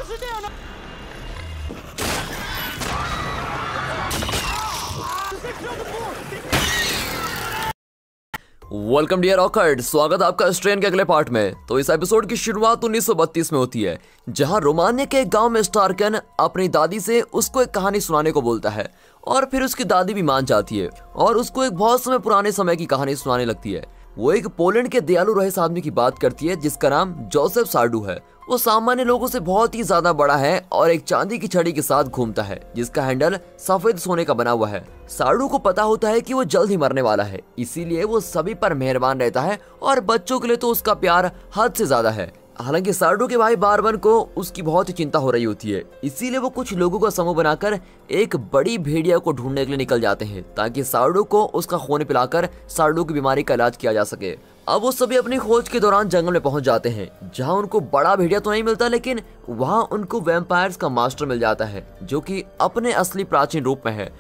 Welcome dear awkward, स्वागत आपका इस ट्रेन के अगले पार्ट में। तो इस एपिसोड की शुरुआत 1932 में होती है, जहां रोमानिया के एक गांव में स्टार्कन अपनी दादी से उसको एक कहानी सुनाने को बोलता है और फिर उसकी दादी भी मान जाती है और उसको एक बहुत पुराने समय की कहानी सुनाने लगती है। वो एक पोलैंड के दयालु रईस आदमी की बात करती है जिसका नाम जोसेफ सार्डू है। वो सामान्य लोगों से बहुत ही ज्यादा बड़ा है और एक चांदी की छड़ी के साथ घूमता है जिसका हैंडल सफेद सोने का बना हुआ है। सार्डू को पता होता है कि वो जल्द ही मरने वाला है, इसीलिए वो सभी पर मेहरबान रहता है और बच्चों के लिए तो उसका प्यार हद से ज्यादा है। हालांकि सार्डू के भाई बारबन को उसकी बहुत ही चिंता हो रही होती है, इसीलिए वो कुछ लोगों का समूह बनाकर एक बड़ी भेड़िया को ढूंढने के लिए निकल जाते हैं ताकि सार्डू को उसका खून पिलाकर सार्डू की बीमारी का इलाज किया जा सके। अब वो सभी अपनी खोज के दौरान जंगल में पहुंच जाते हैं, जहां उनको बड़ा भेड़िया तो नहीं मिलता, लेकिन वहां उनको वैम्पायर्स का मास्टर मिल जाता है जो कि अपने असली प्राचीन रूप में है।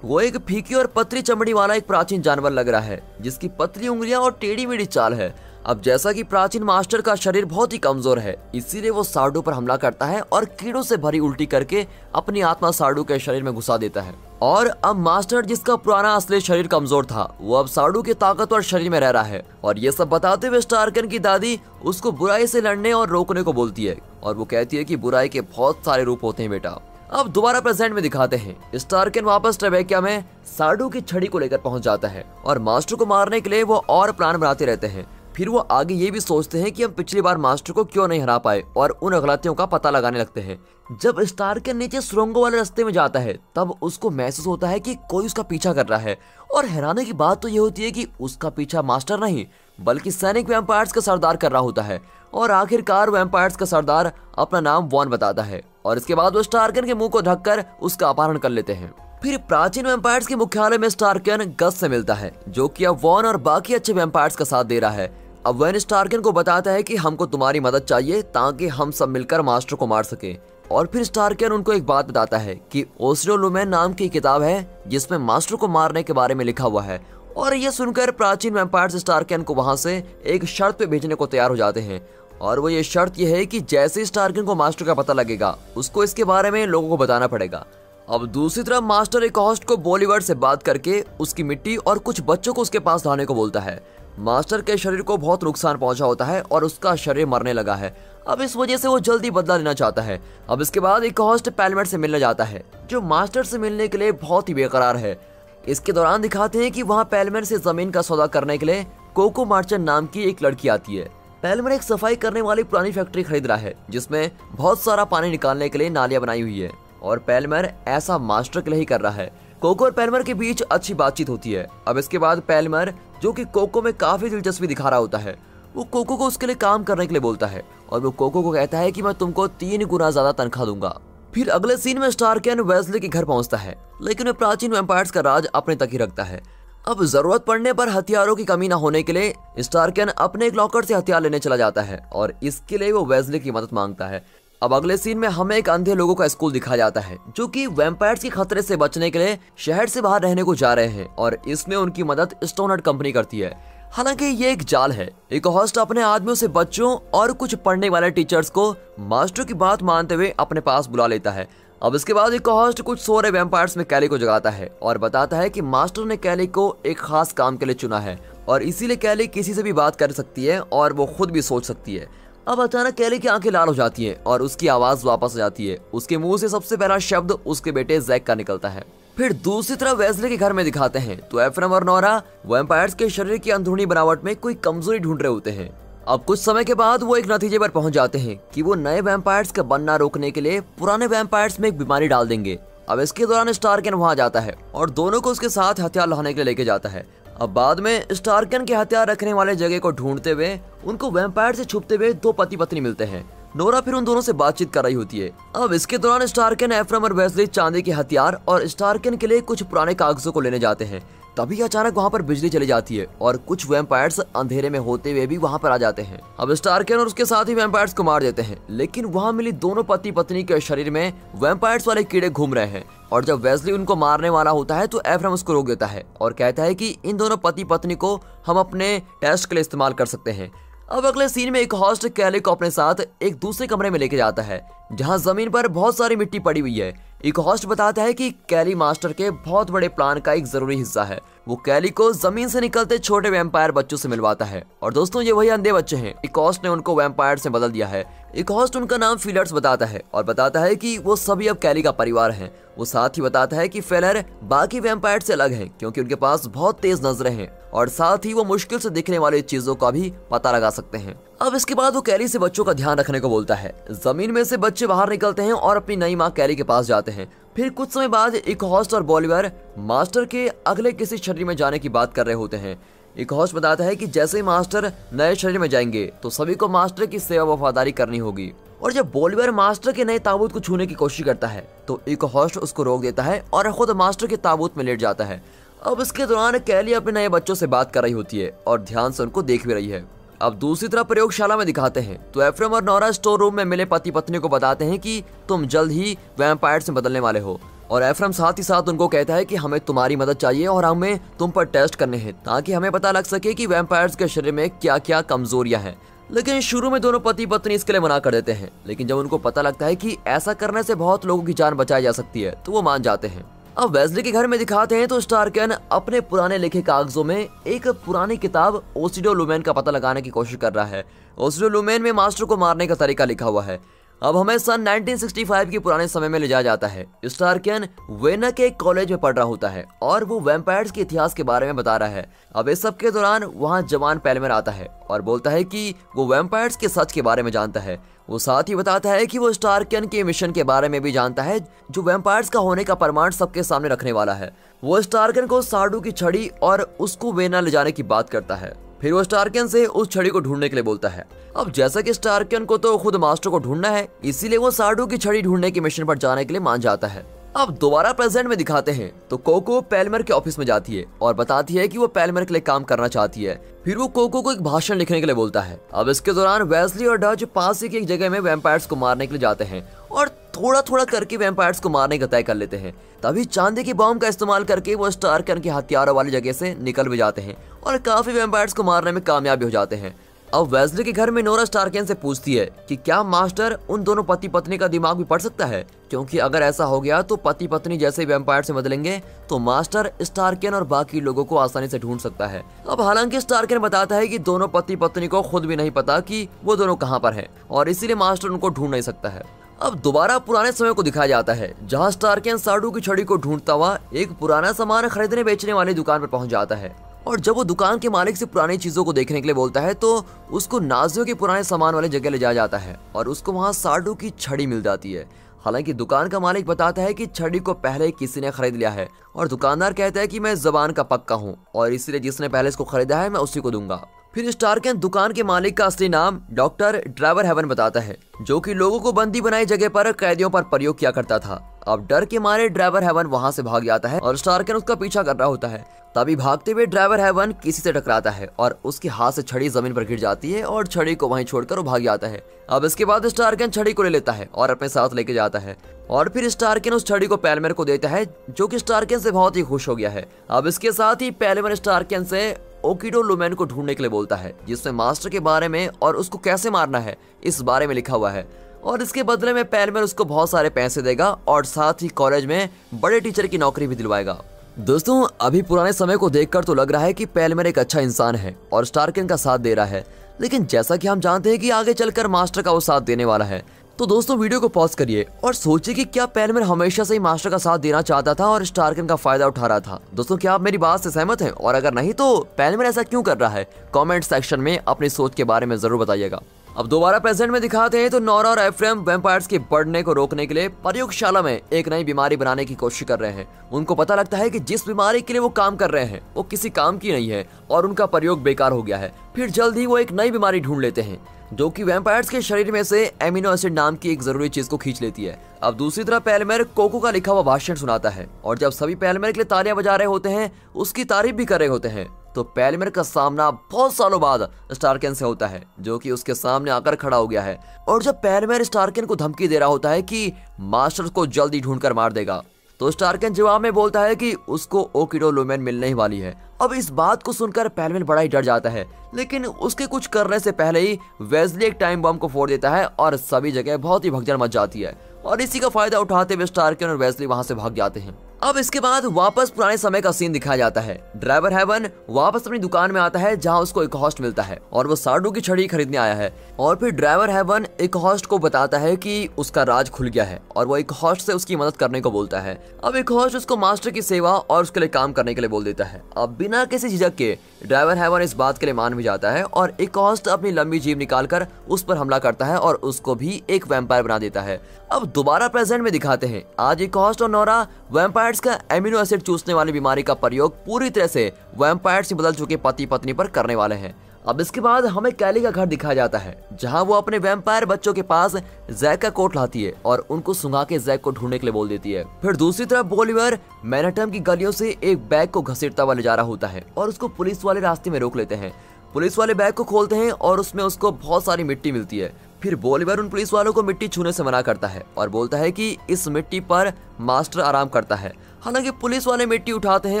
वो एक फीकी और पतली चमड़ी वाला एक प्राचीन जानवर लग रहा है जिसकी पतली उंगलियां और टेढ़ी मेढ़ी चाल है। अब जैसा कि प्राचीन मास्टर का शरीर बहुत ही कमजोर है, इसीलिए वो सार्डू पर हमला करता है और कीड़ों से भरी उल्टी करके अपनी आत्मा सार्डू के शरीर में घुसा देता है। और अब मास्टर, जिसका पुराना असली शरीर कमजोर था, वो अब सार्डू के ताकतवर शरीर में रह रहा है। और ये सब बताते हुए स्टार्कन की दादी उसको बुराई से लड़ने और रोकने को बोलती है और वो कहती है कि बुराई के बहुत सारे रूप होते हैं बेटा। अब दोबारा प्रेजेंट में दिखाते हैं। स्टार्कन वापस ट्रेबेकिया में सार्डू की छड़ी को लेकर पहुंच जाता है और मास्टर को मारने के लिए वो और प्लान बनाते रहते हैं। फिर वो आगे ये भी सोचते हैं कि हम पिछली बार मास्टर को क्यों नहीं हरा पाए और उन गलतियों का पता लगाने लगते हैं। जब स्टार्कन नीचे सुरंगों वाले रास्ते में जाता है तब उसको महसूस होता है कि कोई उसका पीछा कर रहा है और हैरानी की बात तो ये होती है कि उसका पीछा मास्टर नहीं बल्कि सैनिक वैम्पायर्स का सरदार कर रहा होता है। और आखिरकार वैम्पायर्स का सरदार अपना नाम वॉन बताता है और इसके बाद वो स्टार्कन के मुंह को ढककर उसका अपहरण कर लेते हैं। फिर प्राचीन वैम्पायर्स के मुख्यालय में स्टार्कन गस से मिलता है जो कि अब वॉन और बाकी अच्छे वैम्पायर्स का साथ दे रहा है। अब वैन स्टार्कन को बताता है कि हमको तुम्हारी मदद चाहिए ताकि हम सब मिलकर मास्टर को मार सके। और फिर स्टार्कन उनको एक बात बताता है कि ओसियो लुमेन नाम की किताब है जिसमें मास्टर को मारने के बारे में लिखा हुआ है। और ये सुनकर प्राचीन वैम्पायर्स स्टार्कन को वहां से एक शर्त पे भेजने को तैयार हो जाते हैं और वो ये शर्त ये है कि जैसे स्टार्कन को मास्टर का पता लगेगा उसको इसके बारे में लोगों को बताना पड़ेगा। अब दूसरी तरफ मास्टर एक होस्ट को बॉलीवुड से बात करके उसकी मिट्टी और कुछ बच्चों को उसके पास लाने को बोलता है। मास्टर के शरीर को बहुत नुकसान पहुंचा होता है और उसका शरीर मरने लगा है। अब इस वजह से वो जल्दी बदला लेना चाहता है। अब इसके बाद एक होस्ट पैलमेट से मिलने जाता है जो मास्टर से मिलने के लिए बहुत ही बेकरार है। इसके दौरान दिखाते हैं कि वहाँ पैलमेट से जमीन का सौदा करने के लिए कोको मार्चेंट नाम की एक लड़की आती है। पैलमेट एक सफाई करने वाली पुरानी फैक्ट्री खरीद रहा है जिसमें बहुत सारा पानी निकालने के लिए नालियां बनाई हुई है और पैलमेट ऐसा मास्टर के लिए ही कर रहा है। कोको और पैलमर के बीच अच्छी बातचीत होती है। अब इसके बाद पैलमर, जो कि कोको में काफी दिलचस्पी दिखा रहा होता है, वो कोको को उसके लिए काम करने के लिए बोलता है और वो कोको को कहता है कि मैं तुमको 3 गुना ज्यादा तनख्वाह दूंगा। फिर अगले सीन में स्टार्कन वेस्ली के घर पहुंचता है, लेकिन वह प्राचीन वैम्पायर्स का राज अपने तक ही रखता है। अब जरूरत पड़ने पर हथियारों की कमी न होने के लिए स्टार्कन अपने एक लॉकर से हथियार लेने चला जाता है और इसके लिए वो वेस्ली की मदद मांगता है। अब अगले सीन में हमें एक अंधे लोगों का स्कूल दिखाया जाता है जो कि वैम्पायर्स के खतरे से बचने के लिए शहर से बाहर रहने को जा रहे हैं और इसमें उनकी मदद स्टोनहट कंपनी करती है। हालांकि ये एक जाल है। एक होस्ट अपने आदमियों से बच्चों और कुछ पढ़ने वाले टीचर्स को मास्टर की बात मानते हुए अपने पास बुला लेता है। अब इसके बाद एक होस्ट कुछ सो रहे वैम्पायर्स में कैली को जगाता है और बताता है कि मास्टर ने कैली को एक खास काम के लिए चुना है और इसीलिए कैली किसी से भी बात कर सकती है और वो खुद भी सोच सकती है। अब अचानक कैली की आंखें लाल हो जाती हैं और उसकी आवाज वापस आ जाती है। उसके मुंह से सबसे पहला शब्द उसके बेटे जैक का निकलता है। फिर दूसरी तरफ वेस्ली के घर में दिखाते हैं तो एफ्रेम और नोरा वैम्पायर्स के शरीर की अंदरूनी बनावट में कोई कमजोरी ढूंढ रहे होते हैं। अब कुछ समय के बाद वो एक नतीजे पर पहुंच जाते हैं कि वो नए वैम्पायर्स का बनना रोकने के लिए पुराने वैम्पायर्स में एक बीमारी डाल देंगे। अब इसके दौरान स्टार्कन वहां जाता है और दोनों को उसके साथ हथियार लाने के लिए लेके जाता है। अब बाद में स्टार्कन के हथियार रखने वाले जगह को ढूंढते हुए उनको वैम्पायर से छुपते हुए 2 पति पत्नी मिलते हैं। नोरा फिर उन दोनों से बातचीत कर रही होती है। अब इसके दौरान स्टार्कन, एफ्रेम और वेस्ली चांदी के हथियार और स्टार्कन के लिए कुछ पुराने कागजों को लेने जाते हैं। तभी अचानक वहां पर बिजली चली जाती है और कुछ वैम्पायर्स अंधेरे में होते हुए भी वहां पर आ जाते हैं। अब स्टार्कन और उसके साथ ही वैम्पायर्स को मार देते हैं, लेकिन वहां मिली दोनों पति पत्नी के शरीर में वैम्पायर्स वाले कीड़े घूम रहे हैं। और जब वेस्ली उनको मारने वाला होता है तो एफ्रेम उसको रोक देता है और कहता है कि इन दोनों पति पत्नी को हम अपने टेस्ट के लिए इस्तेमाल कर सकते हैं। अब अगले सीन में एक होस्ट कैली को अपने साथ एक दूसरे कमरे में लेके जाता है जहां जमीन पर बहुत सारी मिट्टी पड़ी हुई है। एक होस्ट बताता है कि कैली मास्टर के बहुत बड़े प्लान का एक जरूरी हिस्सा है। वो कैली को जमीन से निकलते छोटे वैम्पायर बच्चों से मिलवाता है और दोस्तों ये वही अंधे बच्चे हैं। एक होस्ट ने उनको वैम्पायर से बदल दिया है। एक होस्ट उनका नाम फीलर्स बताता है और बताता है कि वो सभी अब कैली का परिवार हैं। वो साथ ही बताता है कि फेलर बाकी वैम्पायर से अलग हैं क्योंकि उनके पास बहुत तेज नजरें हैं और साथ ही वो मुश्किल से दिखने वाली चीजों का भी पता लगा सकते हैं। अब इसके बाद वो कैली से बच्चों का ध्यान रखने को बोलता है। जमीन में से बच्चे बाहर निकलते हैं और अपनी नई माँ कैली के पास जाते हैं। फिर कुछ समय बाद एक होस्ट और बॉलीवर मास्टर के अगले किसी शरीर में जाने की बात कर रहे होते हैं। एक होस्ट बताता है कि जैसे ही मास्टर नए शरीर में जाएंगे तो सभी को मास्टर की सेवा वफादारी करनी होगी। और जब बॉलीवर मास्टर के नए ताबूत को छूने की कोशिश करता है तो एक होस्ट उसको रोक देता है और खुद मास्टर के ताबूत में लेट जाता है। अब इसके दौरान कैली अपने नए बच्चों से बात कर रही होती है और ध्यान से उनको देख भी रही है। अब दूसरी तरफ प्रयोगशाला में दिखाते हैं तो एफ्रेम और नोरा स्टोर रूम में मिले पति पत्नी को बताते हैं कि तुम जल्द ही वैम्पायर्स में बदलने वाले हो। और एफ्रेम साथ ही साथ उनको कहता है कि हमें तुम्हारी मदद चाहिए और हमें तुम पर टेस्ट करने हैं ताकि हमें पता लग सके कि वैम्पायर्स के शरीर में क्या क्या कमजोरियां हैं। लेकिन शुरू में दोनों पति पत्नी इसके लिए मना कर देते हैं, लेकिन जब उनको पता लगता है कि ऐसा करने से बहुत लोगों की जान बचाई जा सकती है तो वो मान जाते हैं। अब वेस्ली के घर में दिखाते हैं तो स्टार्कन अपने पुराने लिखे कागजों में एक पुरानी किताब ओसिडो लुमेन का पता लगाने की कोशिश कर रहा है। ओसिडो लुमेन में मास्टर को मारने का तरीका लिखा हुआ है। अब हमें सन 1965 के पुराने समय में ले जाया जाता है। स्टार्कन वेना के कॉलेज में पढ़ रहा होता है और वो वैम्पायर्स के इतिहास के बारे में बता रहा है। अब इस सब के दौरान वहाँ जवान पेलमर आता है और बोलता है कि वो वैम्पायर्स के सच के बारे में जानता है। वो साथ ही बताता है कि वो स्टार्कन के मिशन के बारे में भी जानता है जो वैम्पायर्स का होने का प्रमाण सबके सामने रखने वाला है। वो स्टार्कन को साडू की छड़ी और उसको वेना ले जाने की बात करता है। फिर वो स्टार्कन से उस छड़ी को ढूंढने के लिए बोलता है। अब जैसा कि स्टार्कन को तो खुद मास्टर को ढूंढना है, इसीलिए वो साडू की छड़ी ढूंढने के मिशन पर जाने के लिए मान जाता है। अब दोबारा प्रेजेंट में दिखाते हैं तो कोको पेलमर के ऑफिस में जाती है और बताती है कि वो पेलमर के लिए काम करना चाहती है। फिर वो कोको को एक भाषण लिखने के लिए बोलता है। अब इसके दौरान वेस्ली और डच पास ही की एक जगह में वैम्पायर्स को मारने के लिए जाते हैं और थोड़ा थोड़ा करके वैम्पायर्स को मारने का तय कर लेते हैं। तभी चांदी की बॉम्ब का इस्तेमाल करके वो स्टार्कन के हथियारों वाली जगह से निकल भी जाते हैं और काफी वैम्पायर्स को मारने में कामयाब हो जाते हैं। अब वेस्ली के घर में नोरा स्टार्कन से पूछती है कि क्या मास्टर उन दोनों पति पत्नी का दिमाग भी पढ़ सकता है, क्योंकि अगर ऐसा हो गया तो पति पत्नी जैसे ही वैम्पायर से बदलेंगे तो मास्टर स्टार्कन और बाकी लोगों को आसानी से ढूंढ सकता है। अब हालांकि स्टार्कन बताता है कि दोनों पति पत्नी को खुद भी नहीं पता कि वो दोनों कहाँ पर हैं और इसीलिए मास्टर उनको ढूंढ नहीं सकता है। अब दोबारा पुराने समय को दिखाया जाता है जहाँ स्टार्कन साडू की छड़ी को ढूंढता हुआ एक पुराना सामान खरीदने बेचने वाली दुकान पर पहुंच जाता है और जब वो दुकान के मालिक से पुरानी चीजों को देखने के लिए बोलता है तो उसको नाजियों के पुराने सामान वाली जगह ले जाया जाता है और उसको वहाँ साडू की छड़ी मिल जाती है। हालांकि दुकान का मालिक बताता है कि छड़ी को पहले किसी ने खरीद लिया है और दुकानदार कहता है कि मैं जबान का पक्का हूँ और इसलिए जिसने पहले इसको खरीदा है मैं उसी को दूंगा। फिर स्टार्कन दुकान के मालिक का असली नाम डॉक्टर ड्राइवर हेवन बताता है, जो कि लोगों को बंदी बनाई जगह पर कैदियों पर प्रयोग किया करता था। अब डर के मारे ड्राइवर हेवन वहां से भाग जाता है और स्टार्कन उसका पीछा कर रहा होता है। तभी भागते हुए ड्राइवर हेवन किसी से टकराता है और उसके हाथ से छड़ी जमीन पर गिर जाती है और छड़ी को वहीं छोड़कर वो भाग जाता है। अब इसके बाद स्टार्कन छड़ी को ले लेता है और अपने साथ लेके जाता है और फिर स्टार्कन उस छड़ी को पेलमर को देता है, जो कि स्टार्कन से बहुत ही खुश हो गया है। अब इसके साथ ही पेलमर स्टार्कन से ओकिडो लुमेन को ढूंढने के लिए बोलता है, जिसमें मास्टर के बारे में और उसको कैसे मारना है इस बारे में लिखा हुआ है और इसके बदले में पेलमर उसको बहुत सारे पैसे देगा और साथ ही कॉलेज में बड़े टीचर की नौकरी भी दिलवाएगा। दोस्तों अभी पुराने समय को देखकर तो लग रहा है कि पेलमर एक अच्छा इंसान है और स्टार्कन का साथ दे रहा है, लेकिन जैसा कि हम जानते हैं कि आगे चलकर मास्टर का वो साथ देने वाला है। तो दोस्तों वीडियो को पॉज करिए और सोचिए कि क्या पेलमर हमेशा से ही मास्टर का साथ देना चाहता था और स्टार्कन का फायदा उठा रहा था। दोस्तों क्या आप मेरी बात से सहमत हैं, और अगर नहीं तो पेलमर ऐसा क्यों कर रहा है? कमेंट सेक्शन में अपनी सोच के बारे में जरूर बताइएगा। अब दोबारा प्रेजेंट में दिखाते हैं तो नोरा और एफ्रेम वैम्पायर्स के बढ़ने को रोकने के लिए प्रयोगशाला में एक नई बीमारी बनाने की कोशिश कर रहे हैं। उनको पता लगता है कि जिस बीमारी के लिए वो काम कर रहे हैं वो किसी काम की नहीं है और उनका प्रयोग बेकार हो गया है। फिर जल्द ही वो एक नई बीमारी ढूंढ लेते हैं जो कि वैम्पायर्स के शरीर में से एमिनो एसिड नाम की एक जरूरी चीज को खींच लेती है। अब दूसरी तरफ पेलमर कोको का लिखा हुआ भाषण सुनाता है और जब सभी पेलमर के लिए तालियां बजा रहे होते हैं, उसकी तारीफ भी कर रहे होते हैं, तो पेलमर का सामना बहुत सालों बाद स्टार्कन से होता है, जो कि उसके सामने आकर खड़ा हो गया है। और जब पेलमर स्टार्कन को धमकी दे रहा होता है कि मास्टर को जल्दी ढूंढकर मार देगा, तो स्टार्कन जवाब में बोलता है कि उसको ओकिडो लुमेन मिलने ही वाली है अब इस बात को सुनकर पेलमैन बड़ा ही डर जाता है, लेकिन उसके कुछ करने से पहले ही वेस्ली एक टाइम बम को फोड़ देता है और सभी जगह बहुत ही भगदड़ मच जाती है और इसी का फायदा उठाते हुए स्टार्कन और वेस्ली वहां से भाग जाते हैं। अब इसके बाद वापस पुराने समय का सीन दिखाया जाता है। ड्राइवर हेवन वापस अपनी दुकान में आता है जहां उसको एक हॉस्ट मिलता है और वो सार्डू की छड़ी खरीदने आया है। और फिर ड्राइवर हेवन एक हॉस्ट को बताता है कि उसका राज खुल गया है और वो एक हॉस्ट से उसकी मदद करने को बोलता है। अब एक हॉस्ट उसको मास्टर की सेवा और उसके लिए काम करने के लिए बोल देता है। अब बिना किसी झिझक के ड्राइवर हेवन इस बात के लिए मान भी जाता है और एक हॉस्ट अपनी लंबी जीभ निकालकर उस पर हमला करता है और उसको भी एक वैम्पायर बना देता है। अब दोबारा प्रेजेंट में दिखाते हैं। आज एक हॉस्ट और नोरा वैम्पायर्स का एमिनो एसिड चूसने वाली बीमारी का प्रयोग पूरी तरह से वैम्पायर्स से बदल चुके पति पत्नी पर करने वाले हैं। अब इसके बाद हमें कैली का घर दिखाया जाता है जहां वो अपने वैम्पायर बच्चों के पास जैक का कोट लाती है और उनको सुंघा के जैक को ढूंढने के लिए बोल देती है। फिर दूसरी तरफ बोलिवर मैनहट्टन की गलियों से एक बैग को घसीटता हुआ ले जा रहा होता है और उसको पुलिस वाले रास्ते में रोक लेते हैं। पुलिस वाले बैग को खोलते हैं और उसमें उसको बहुत सारी मिट्टी मिलती है। फिर बोलिवर उन पुलिस वालों को मिट्टी छूने से मना करता है और बोलता है कि इस मिट्टी पर मास्टर आराम करता है। हालांकि पुलिस वाले मिट्टी उठाते हैं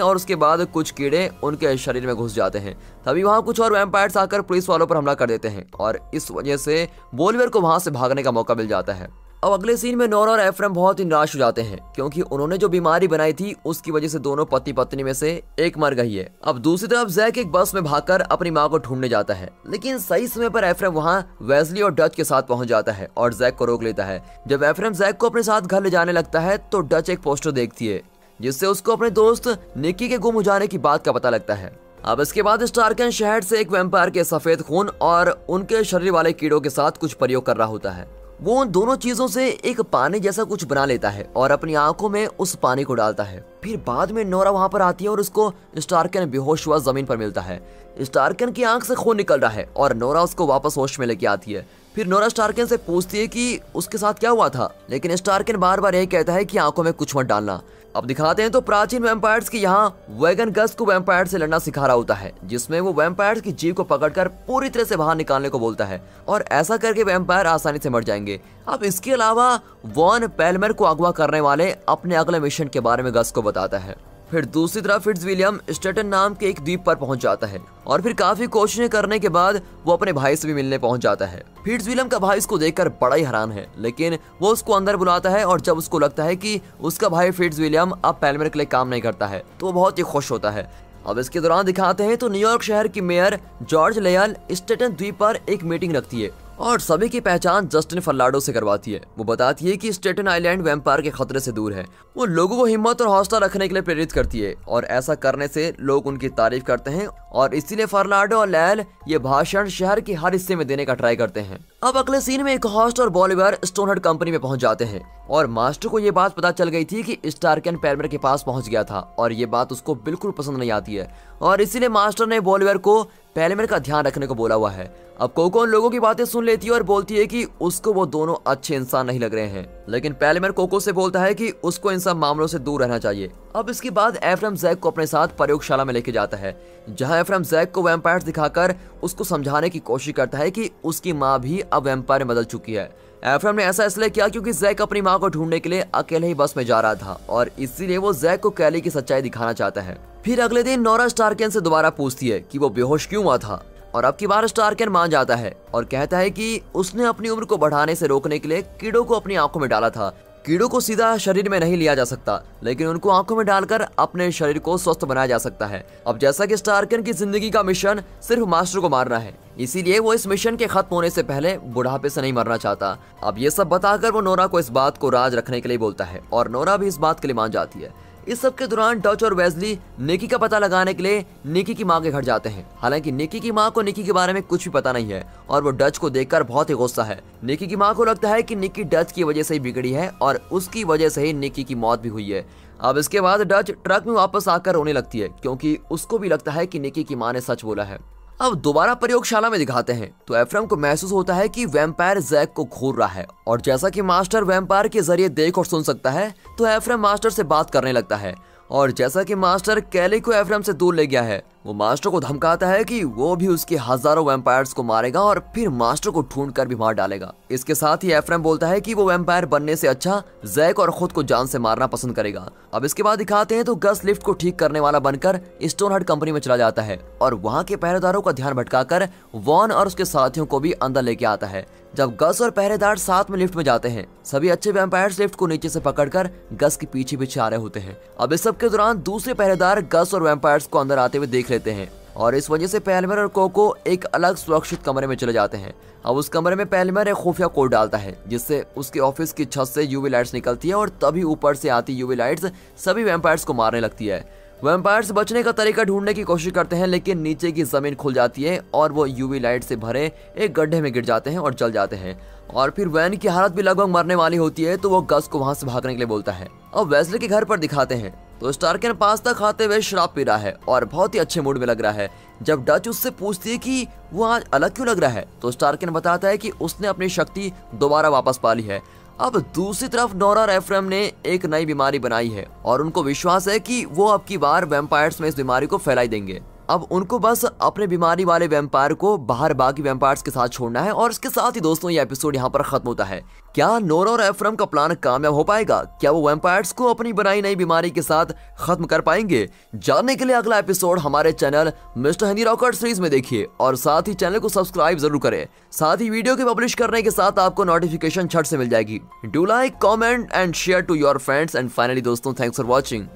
और उसके बाद कुछ कीड़े उनके शरीर में घुस जाते हैं। तभी वहां कुछ और वैम्पायर्स आकर पुलिस वालों पर हमला कर देते हैं और इस वजह से बोलिवर को वहां से भागने का मौका मिल जाता है। अब अगले सीन में नोरा और एफ्रेम बहुत ही निराश हो जाते हैं क्योंकि उन्होंने जो बीमारी बनाई थी उसकी वजह से दोनों पति पत्नी में से एक मर गई है। अब दूसरी तरफ जैक एक बस में भागकर अपनी मां को ढूंढने जाता है, लेकिन सही समय पर एफ्रेम वहां वेस्ली और डच के साथ पहुंच जाता है और जैक को रोक लेता है। जब एफ्रेम जैक को अपने साथ घर ले जाने लगता है तो डच एक पोस्टर देखती है जिससे उसको अपने दोस्त निकी के गुम हो जाने की बात का पता लगता है। अब इसके बाद स्टार्कन शहर से एक वैम्पायर के सफेद खून और उनके शरीर वाले कीड़ों के साथ कुछ प्रयोग कर रहा होता है। वो उन दोनों चीजों से एक पानी जैसा कुछ बना लेता है और अपनी आंखों में उस पानी को डालता है। फिर बाद में नोरा वहां पर आती है और उसको स्टार्कन बेहोश हुआ जमीन पर मिलता है। स्टार्कन की आंख से खून निकल रहा है और नोरा उसको वापस होश में लेके आती है। फिर नोरा स्टार्कन से पूछती है कि उसके साथ क्या हुआ था, लेकिन स्टार्कन बार बार यही कहता है कि आंखों में कुछ मत डालना। अब दिखाते हैं तो प्राचीन वैम्पायर्स की यहाँ वैगन गस को वैम्पायर से लड़ना सिखा रहा होता है, जिसमें वो वैम्पायर्स की जीभ को पकड़कर पूरी तरह से बाहर निकालने को बोलता है और ऐसा करके वैम्पायर आसानी से मर जाएंगे। अब इसके अलावा वॉन पेलमर को अगवा करने वाले अपने अगले मिशन के बारे में गस को बताता है। फिर दूसरी तरफ फिट्जविलियम स्टेटन नाम के एक द्वीप पर पहुंच जाता है और फिर काफी कोशिशें करने के बाद वो अपने भाई से भी मिलने पहुंच जाता है। फिट्जविलियम का भाई इसको देखकर बड़ा ही हैरान है, लेकिन वो उसको अंदर बुलाता है और जब उसको लगता है कि उसका भाई फिट्जविलियम अब पेलमर के लिए काम नहीं करता है तो वो बहुत ही खुश होता है। अब इसके दौरान दिखाते हैं तो न्यूयॉर्क शहर की मेयर जॉर्ज लेयल स्टेटन द्वीप पर एक मीटिंग रखती है और सभी की पहचान जस्टिन फर्नांडो से करवाती है। वो बताती है कि स्टेटन आइलैंड वैम्पायर के खतरे से दूर है। वो लोगों को हिम्मत और हौसला रखने के लिए प्रेरित करती है और ऐसा करने से लोग उनकी तारीफ करते हैं और इसीलिए फर्नांडो और लैल ये भाषण शहर के हर हिस्से में देने का ट्राई करते हैं। अब अगले सीन में एक हॉस्ट और बॉलिवर स्टोनहट कंपनी में पहुंच जाते हैं और मास्टर को ये बात पता चल गई थी कि स्टार्कन पेलमर के पास पहुंच गया था और ये बात उसको बिल्कुल पसंद नहीं आती है और इसीलिए मास्टर ने बॉलिवर को पेलमर का ध्यान रखने को बोला हुआ है। अब कोको उन लोगों की बातें सुन लेती है और बोलती है कि उसको वो दोनों अच्छे इंसान नहीं लग रहे हैं, लेकिन पेलमर कोको से बोलता है कि उसको इन सब मामलों से दूर रहना चाहिए। अब इसके बाद एफ्रेम जैक को अपने साथ प्रयोगशाला में लेके जाता है जहां एफ्रेम जैक को वैम्पायर्स दिखाकर उसको समझाने की कोशिश करता है कि उसकी माँ भी अब वैम्पायर में बदल चुकी है। एफ्रेम ने ऐसा इसलिए किया क्योंकि जैक अपनी माँ को ढूंढने के लिए अकेले ही बस में जा रहा था और इसीलिए वो जैक को कैली की सच्चाई दिखाना चाहता है। फिर अगले दिन नोरा स्टार्कन से दोबारा पूछती है कि वो बेहोश क्यों हुआ था और अब की बार स्टार्कन मान जाता है और कहता है कि उसने अपनी उम्र को बढ़ाने से रोकने के लिए कीड़ों को अपनी आंखों में डाला था। कीड़ों को सीधा शरीर में नहीं लिया जा सकता, लेकिन उनको आंखों में डालकर अपने शरीर को स्वस्थ बनाया जा सकता है। अब जैसा कि स्टार्कन की जिंदगी का मिशन सिर्फ मास्टर को मारना है, इसीलिए वो इस मिशन के खत्म होने से पहले बुढ़ापे से नहीं मरना चाहता। अब ये सब बताकर वो नोरा को इस बात को राज रखने के लिए बोलता है और नोरा भी इस बात के लिए मान जाती है। इस सब के दौरान डच और वेस्ली निकी का पता लगाने के लिए निकी की मां के घर जाते हैं। हालांकि निकी की मां को निकी के बारे में कुछ भी पता नहीं है और वो डच को देखकर बहुत ही गुस्सा है। निकी की मां को लगता है कि निकी डच की वजह से ही बिगड़ी है और उसकी वजह से ही निकी की मौत भी हुई है। अब इसके बाद डच ट्रक में वापस आकर रोने लगती है क्योंकि उसको भी लगता है कि निकी की मां ने सच बोला है। अब दोबारा प्रयोगशाला में दिखाते हैं तो एफ्रेम को महसूस होता है कि वैम्पायर जैक को घूर रहा है और जैसा कि मास्टर वैम्पायर के जरिए देख और सुन सकता है तो एफ्रेम मास्टर से बात करने लगता है और जैसा कि मास्टर कैली को एफ्रेम से दूर ले गया है, वो मास्टर को धमकाता है कि वो भी उसके हजारों वैम्पायर्स को मारेगा और फिर मास्टर को ढूंढ कर भी मार डालेगा। इसके साथ ही एफ्रेम बोलता है कि वो वैम्पायर बनने से अच्छा जैक और खुद को जान से मारना पसंद करेगा। अब इसके बाद दिखाते हैं तो गस लिफ्ट को ठीक करने वाला बनकर स्टोनहर्ड कंपनी में चला जाता है और वहाँ के पहरेदारों का ध्यान भटकाकर वॉन और उसके साथियों को भी अंदर लेके आता है। जब गस और पहरेदार साथ में लिफ्ट में जाते हैं, सभी अच्छे वैम्पायर्स लिफ्ट को नीचे से पकड़कर गस के पीछे पीछे आ रहे होते हैं। अब इस सब के दौरान दूसरे पहरेदार गस और वैम्पायर्स को अंदर आते हुए देख लेते हैं और इस वजह से पैल्मर और कोको एक अलग सुरक्षित कमरे में चले जाते हैं। अब उस कमरे में पैल्मर एक खुफिया कोड डालता है जिससे उसके ऑफिस की छत से यूवी लाइट्स निकलती है और तभी ऊपर से आती यूवी लाइट्स सभी वैम्पायर्स को मारने लगती है। वैम्पायर्स बचने का तरीका ढूंढने की कोशिश करते हैं, लेकिन नीचे की जमीन खुल जाती है और वो यूवी लाइट से भरे एक गड्ढे में गिर जाते हैं और जल जाते हैं। और फिर वैन की हालत भी लगभग मरने वाली होती है, तो वो गस को वहां से भागने के लिए बोलता है। अब वेस्ले के घर पर दिखाते हैं तो स्टार्कन पास्ता खाते हुए शराब पी रहा है और बहुत ही अच्छे मूड में लग रहा है। जब डच उससे पूछती है कि वो आज अलग क्यों लग रहा है, तो स्टार्कन बताता है कि उसने अपनी शक्ति दोबारा वापस पा ली है। अब दूसरी तरफ नोरा और एफ्रेम ने एक नई बीमारी बनाई है और उनको विश्वास है कि वो अब की बार वैम्पायर्स में इस बीमारी को फैलाई देंगे। अब उनको बस अपने बीमारी वाले वैम्पायर को बाहर बाकी वैम्पायर्स के साथ छोड़ना है। और इसके साथ ही दोस्तों ये एपिसोड यहाँ पर खत्म होता है। क्या नोरा और एफ्रेम का प्लान कामयाब हो पाएगा? क्या वो वैम्पायर्स को अपनी बनाई नई बीमारी के साथ खत्म कर पाएंगे? जानने के लिए अगला एपिसोड हमारे channel mister Hindi rocket series में देखिए और साथ ही चैनल को सब्सक्राइब जरूर करें। साथ ही वीडियो के पब्लिश करने के साथ आपको नोटिफिकेशन झट से मिल जाएगी। Do like, comment and share to your friends and finally दोस्तों, थैंक्स फॉर वॉचिंग।